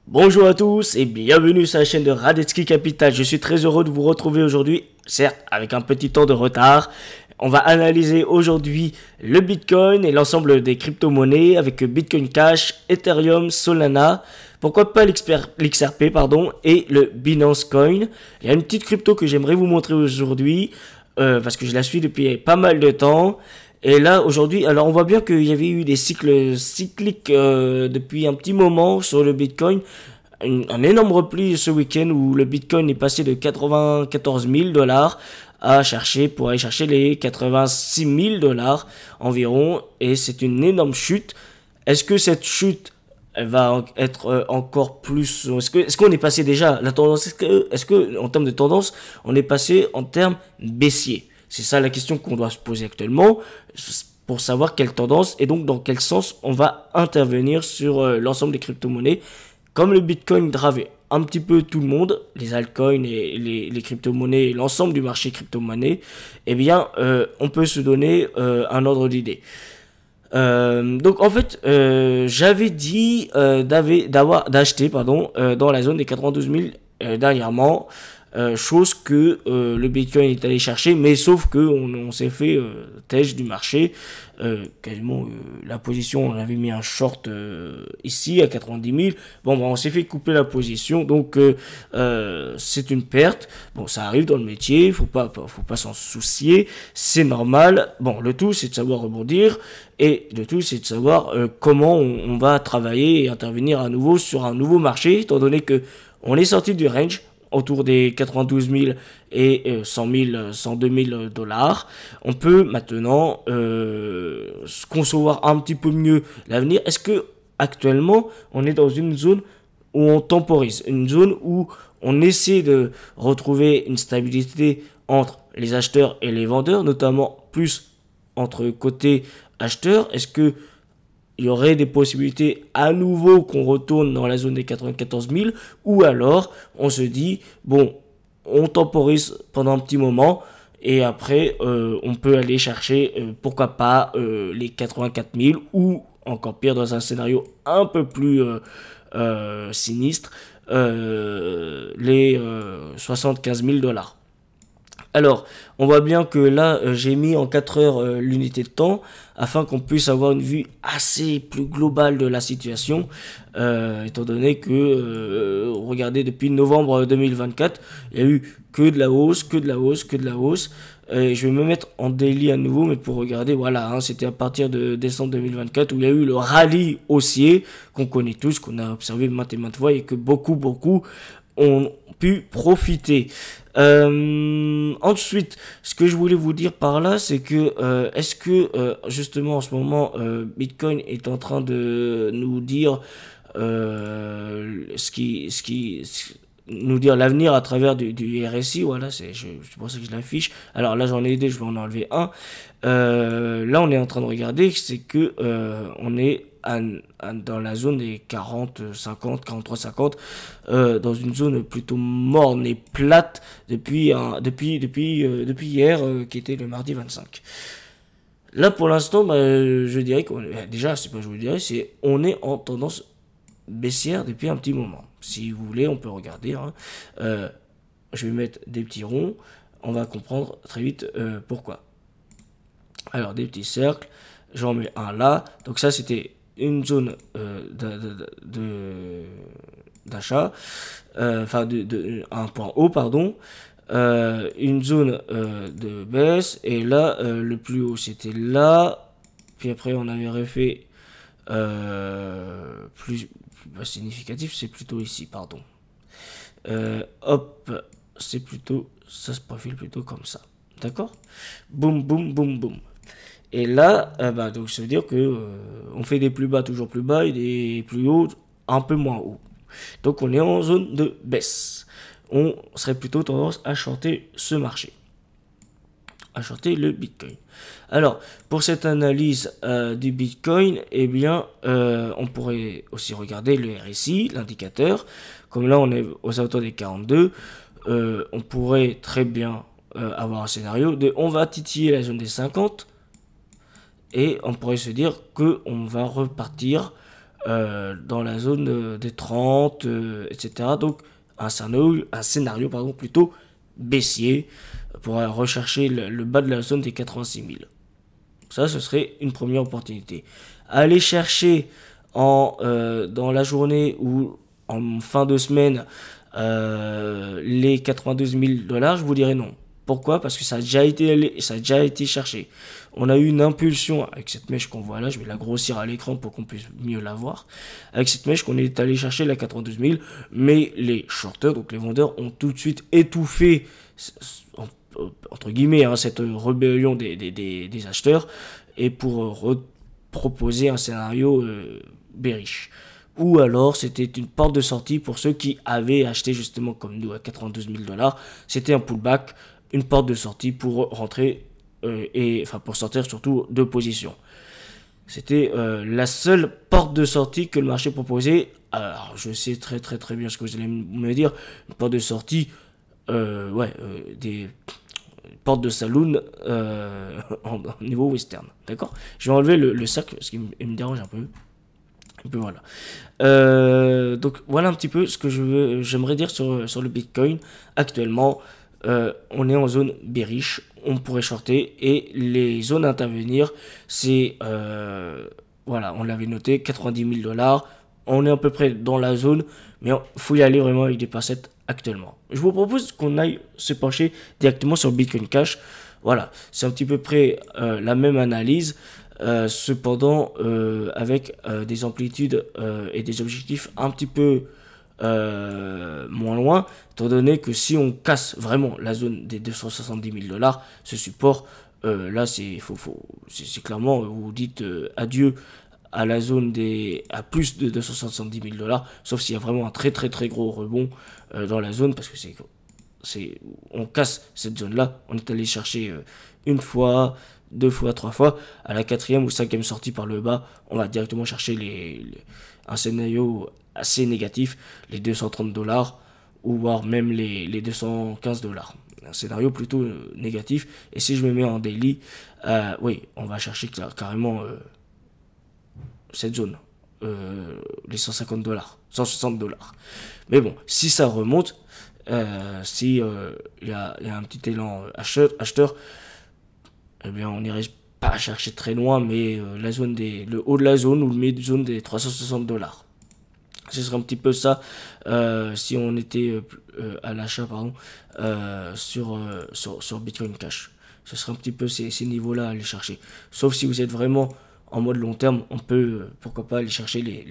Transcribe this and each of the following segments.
Bonjour à tous et bienvenue sur la chaîne de Radetzky Capital. Je suis très heureux de vous retrouver aujourd'hui, certes avec un petit temps de retard. On va analyser aujourd'hui le Bitcoin et l'ensemble des crypto-monnaies avec Bitcoin Cash, Ethereum, Solana, pourquoi pas l'XRP et le Binance Coin. Il y a une petite crypto que j'aimerais vous montrer aujourd'hui parce que je la suis depuis pas mal de temps. Et là, aujourd'hui, alors on voit bien qu'il y avait eu des cycles cycliques depuis un petit moment sur le Bitcoin. Un énorme repli ce week-end où le Bitcoin est passé de 94 000 dollars pour aller chercher les 86 000 dollars environ. Et c'est une énorme chute. Est-ce que cette chute elle va être encore plus. Est-ce qu'on est passé déjà la tendance? Est-ce que en termes de tendance, on est passé en termes baissiers? C'est ça la question qu'on doit se poser actuellement pour savoir quelle tendance et donc dans quel sens on va intervenir sur l'ensemble des crypto-monnaies. Comme le Bitcoin dravait un petit peu tout le monde, les altcoins et les crypto-monnaies, l'ensemble du marché crypto-monnaie, eh bien, on peut se donner un ordre d'idée. Donc en fait, j'avais dit d'acheter dans la zone des 92 000 dernièrement, chose que le Bitcoin est allé chercher, mais sauf que on s'est fait têche du marché. Quasiment la position, on avait mis un short ici à 90 000. Bon, on s'est fait couper la position, donc c'est une perte. Bon, ça arrive dans le métier, faut pas s'en soucier, c'est normal. Bon, le tout c'est de savoir rebondir et le tout c'est de savoir comment on va travailler et intervenir à nouveau sur un nouveau marché, étant donné que on est sorti du range autour des 92 000 et 100 000, 102 000 dollars. On peut maintenant concevoir un petit peu mieux l'avenir. Est-ce que actuellement on est dans une zone où on temporise, une zone où on essaie de retrouver une stabilité entre les acheteurs et les vendeurs, notamment plus entre côté acheteur? Est-ce que il y aurait des possibilités à nouveau qu'on retourne dans la zone des 94 000, ou alors on se dit, bon, on temporise pendant un petit moment, et après on peut aller chercher, pourquoi pas, les 84 000, ou encore pire dans un scénario un peu plus sinistre, les 75 000 dollars. Alors, on voit bien que là, j'ai mis en 4 heures l'unité de temps afin qu'on puisse avoir une vue assez plus globale de la situation, étant donné que, regardez, depuis novembre 2024, il y a eu que de la hausse, que de la hausse, que de la hausse. Je vais me mettre en daily à nouveau, mais pour regarder, voilà, hein, c'était à partir de décembre 2024 où il y a eu le rallye haussier qu'on connaît tous, qu'on a observé maintes et maintes fois et que beaucoup ont pu profiter. Ensuite, ce que je voulais vous dire par là, c'est que est-ce que justement en ce moment Bitcoin est en train de nous dire nous dire l'avenir à travers du RSI. Voilà, c'est pour ça que je l'affiche. Alors là, j'en ai aidé, je vais en enlever un. Là, on est en train de regarder, c'est que on est dans la zone des 40, 50, 43, 50, dans une zone plutôt morne et plate depuis hier, qui était le mardi 25. Là, pour l'instant, je dirais qu'on déjà, c'est pas je vous dirais, c'est on est en tendance baissière depuis un petit moment. Si vous voulez, on peut regarder. Hein. Je vais mettre des petits ronds. On va comprendre très vite pourquoi. Alors, des petits cercles. J'en mets un là. Donc ça, c'était une zone d'achat. Enfin, un point haut, pardon. Une zone de baisse. Et là, le plus haut, c'était là. Puis après, on avait refait plus significatif, c'est plutôt ici, pardon. Hop, c'est plutôt, ça se profile plutôt comme ça. D'accord? Boum, boum, boum, boum. Et là, donc ça veut dire que on fait des plus bas toujours plus bas et des plus hauts un peu moins hauts. Donc on est en zone de baisse. On serait plutôt tendance à shorter ce marché, à shorter le Bitcoin. Alors, pour cette analyse du Bitcoin, eh bien, on pourrait aussi regarder le RSI, l'indicateur. Comme là, on est aux alentours des 42, on pourrait très bien avoir un scénario de on va titiller la zone des 50 et on pourrait se dire qu'on va repartir dans la zone des 30, etc. Donc un scénario pardon, plutôt baissier pour rechercher le bas de la zone des 86 000. Ça, ce serait une première opportunité. Aller chercher dans la journée ou en fin de semaine les 92 000 dollars, je vous dirais non. Pourquoi? Parce que ça a déjà été cherché. On a eu une impulsion avec cette mèche qu'on voit là. Je vais la grossir à l'écran pour qu'on puisse mieux la voir. Avec cette mèche qu'on est allé chercher la 92 000, mais les shorters, donc les vendeurs, ont tout de suite étouffé entre guillemets cette rébellion des acheteurs et pour proposer un scénario bearish. Ou alors c'était une porte de sortie pour ceux qui avaient acheté justement comme nous à 92 000 dollars. C'était un pullback, une porte de sortie pour rentrer pour sortir surtout de position. C'était la seule porte de sortie que le marché proposait. Alors je sais très bien ce que vous allez me dire. Une porte de sortie, des portes de saloon au niveau western. D'accord? Je vais enlever le cercle parce qu'il me dérange un peu. Et puis voilà. Donc voilà un petit peu ce que j'aimerais dire sur le Bitcoin. Actuellement, on est en zone bearish, on pourrait shorter et les zones à intervenir, c'est voilà, on l'avait noté 90 000 dollars. On est à peu près dans la zone, mais il faut y aller vraiment avec des pincettes actuellement. Je vous propose qu'on aille se pencher directement sur Bitcoin Cash. Voilà, c'est un petit peu près la même analyse. Cependant avec des amplitudes et des objectifs un petit peu moins loin, étant donné que si on casse vraiment la zone des 270 000 dollars, ce support là c'est clairement vous dites adieu à la zone à plus de 270 000 dollars, sauf s'il y a vraiment un très gros rebond dans la zone, parce que on casse cette zone là, on est allé chercher une fois, deux fois, trois fois, à la quatrième ou cinquième sortie par le bas, on va directement chercher un scénario assez négatif, les 230 dollars, ou voire même les 215 dollars. Un scénario plutôt négatif. Et si je me mets en daily, oui, on va chercher carrément cette zone, les 150 dollars, 160 dollars. Mais bon, si ça remonte, si y a un petit élan acheteur, eh bien on n'irait pas chercher très loin, mais le haut de la zone ou le milieu de zone des 360 dollars. Ce serait un petit peu ça si on était à l'achat sur Bitcoin Cash. Ce serait un petit peu ces niveaux-là à aller chercher. Sauf si vous êtes vraiment en mode long terme, on peut pourquoi pas aller chercher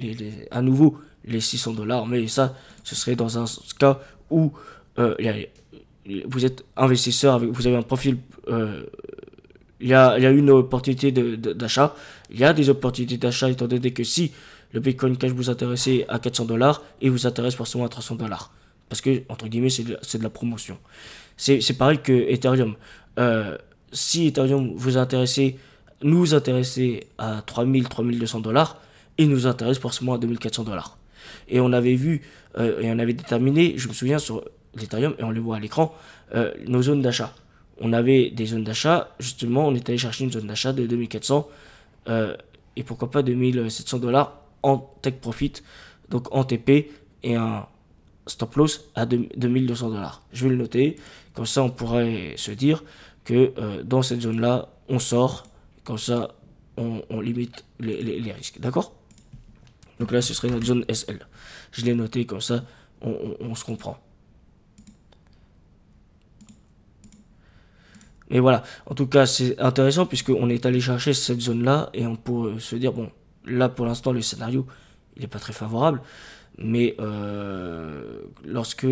à nouveau les 600 dollars. Mais ça, ce serait dans un cas où vous êtes investisseur, vous avez un profil... il y a une opportunité d'achat. Il y a des opportunités d'achat étant donné que si le Bitcoin Cash vous intéressait à 400 dollars, il vous intéresse forcément à 300 dollars. Parce que, entre guillemets, c'est de la promotion. C'est pareil que Ethereum. Si Ethereum nous intéressait à 3200 dollars, il nous intéresse forcément à 2400 dollars. Et on avait vu, et on avait déterminé, je me souviens sur l'Ethereum, et on le voit à l'écran, nos zones d'achat. On avait des zones d'achat, justement, on est allé chercher une zone d'achat de 2400 et pourquoi pas 2700 dollars en take profit, donc en TP, et un stop loss à 2200 dollars. Je vais le noter, comme ça on pourrait se dire que dans cette zone là on sort, comme ça on limite les risques, d'accord? Donc là ce serait notre zone SL, je l'ai noté, comme ça on se comprend. Mais voilà, en tout cas c'est intéressant puisqu'on est allé chercher cette zone là et on peut se dire bon, là pour l'instant le scénario il n'est pas très favorable, mais lorsque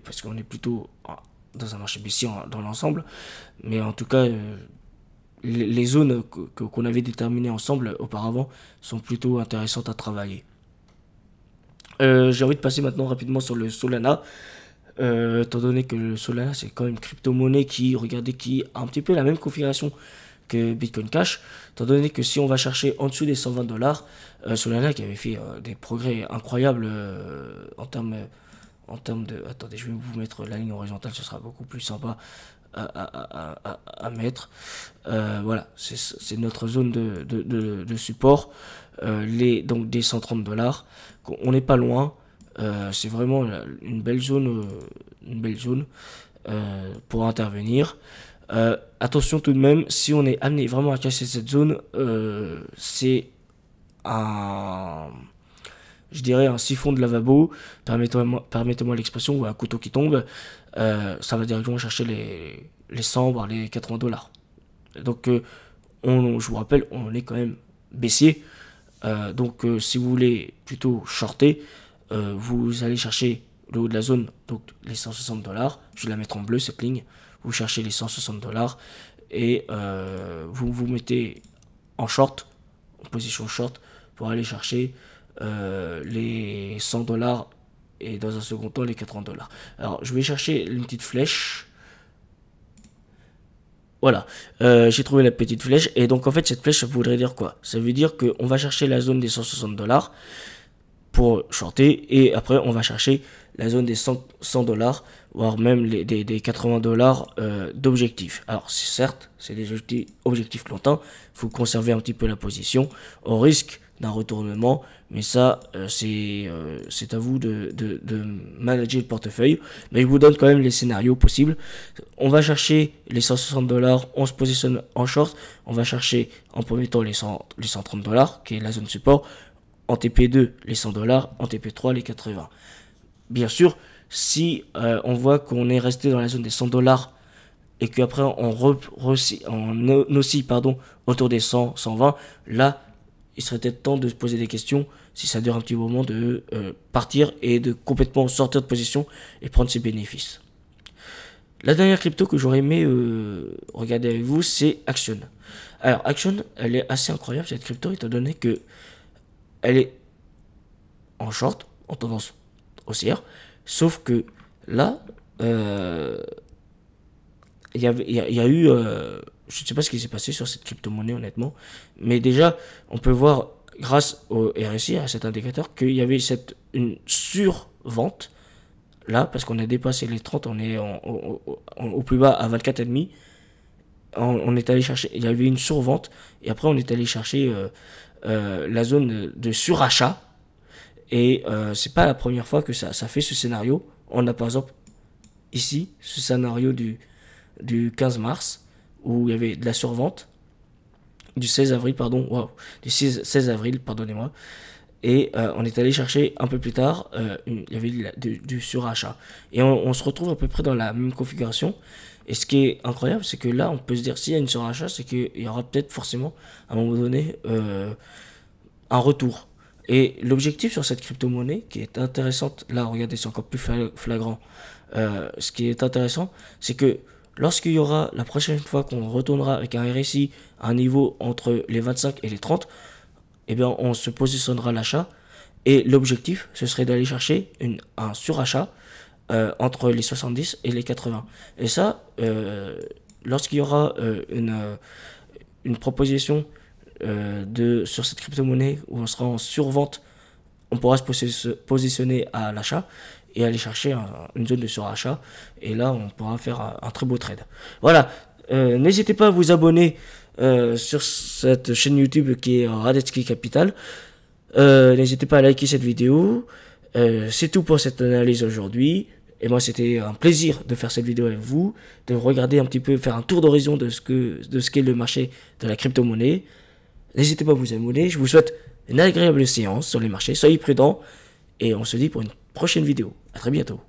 parce qu'on est plutôt dans un marché baissier dans l'ensemble, mais en tout cas les zones qu'on avait déterminées ensemble auparavant sont plutôt intéressantes à travailler. J'ai envie de passer maintenant rapidement sur le Solana. Étant donné que le Solana c'est quand même une crypto-monnaie qui a un petit peu la même configuration que Bitcoin Cash, étant donné que si on va chercher en dessous des 120 dollars, Solana qui avait fait des progrès incroyables en termes de... Attendez, je vais vous mettre la ligne horizontale, ce sera beaucoup plus sympa. à mettre. Voilà, c'est notre zone de support. Donc des 130 $. On n'est pas loin. C'est vraiment une belle zone, pour intervenir. Attention tout de même, si on est amené vraiment à casser cette zone, c'est je dirais un siphon de lavabo, permettez-moi l'expression, ou un couteau qui tombe. Ça va directement chercher les 100 voire les 80 $. Donc je vous rappelle, on est quand même baissier. Donc si vous voulez plutôt shorter, vous allez chercher le haut de la zone, donc les 160 $. Je vais la mettre en bleu cette ligne. Vous cherchez les 160 $ et vous vous mettez en short, en position short, pour aller chercher les 100 $ et dans un second temps les 80 $. Alors je vais chercher une petite flèche. Voilà, j'ai trouvé la petite flèche, et donc en fait cette flèche, ça voudrait dire quoi? Ça veut dire qu'on va chercher la zone des 160 $ pour shorter, et après on va chercher la zone des 100 $, voire même des 80 $ d'objectifs. Alors certes, c'est des objectifs longtemps, il faut conserver un petit peu la position, au risque d'un retournement, mais ça c'est à vous de manager le portefeuille, mais je vous donne quand même les scénarios possibles. On va chercher les 160 $, on se positionne en short, on va chercher en premier temps les 130 $, qui est la zone support, en TP2 les 100 $, en TP3 les 80. Bien sûr, si on voit qu'on est resté dans la zone des 100 $ et qu'après on oscille autour des 100, 120, là, il serait peut-être temps de se poser des questions, si ça dure un petit moment, de partir et de complètement sortir de position et prendre ses bénéfices. La dernière crypto que j'aurais aimé regarder avec vous, c'est Action. Alors, Action, elle est assez incroyable, cette crypto, étant donné que elle est en short, en tendance haussière, sauf que là, il y a eu, je ne sais pas ce qui s'est passé sur cette crypto-monnaie honnêtement, mais déjà, on peut voir grâce au RSI, à cet indicateur, qu'il y avait une survente, là, parce qu'on a dépassé les 30, on est au plus bas à 24,5, on est allé chercher, il y avait une survente, et après on est allé chercher la zone de surachat, et c'est pas la première fois que ça fait ce scénario. On a par exemple ici ce scénario du 15 mars où il y avait de la survente, du 16 avril, pardon, wow, du 16 avril, pardonnez-moi, et on est allé chercher un peu plus tard, il y avait du surachat, et on se retrouve à peu près dans la même configuration. Et ce qui est incroyable, c'est que là on peut se dire, s'il y a une surachat, c'est qu'il y aura peut-être forcément à un moment donné un retour. Et l'objectif sur cette crypto-monnaie qui est intéressante, là regardez, c'est encore plus flagrant, ce qui est intéressant, c'est que lorsqu'il y aura la prochaine fois qu'on retournera avec un RSI à un niveau entre les 25 et les 30, eh bien on se positionnera à l'achat, et l'objectif ce serait d'aller chercher un surachat entre les 70 et les 80. Et ça, lorsqu'il y aura une proposition sur cette crypto-monnaie où on sera en survente, on pourra se positionner à l'achat et aller chercher une zone de surachat, et là on pourra faire un très beau trade. Voilà, n'hésitez pas à vous abonner sur cette chaîne YouTube qui est Radetzky Capital. N'hésitez pas à liker cette vidéo. C'est tout pour cette analyse aujourd'hui. Et moi, c'était un plaisir de faire cette vidéo avec vous, de regarder un petit peu, faire un tour d'horizon de ce qu'est le marché de la crypto-monnaie. N'hésitez pas à vous abonner. Je vous souhaite une agréable séance sur les marchés. Soyez prudents et on se dit pour une prochaine vidéo. À très bientôt.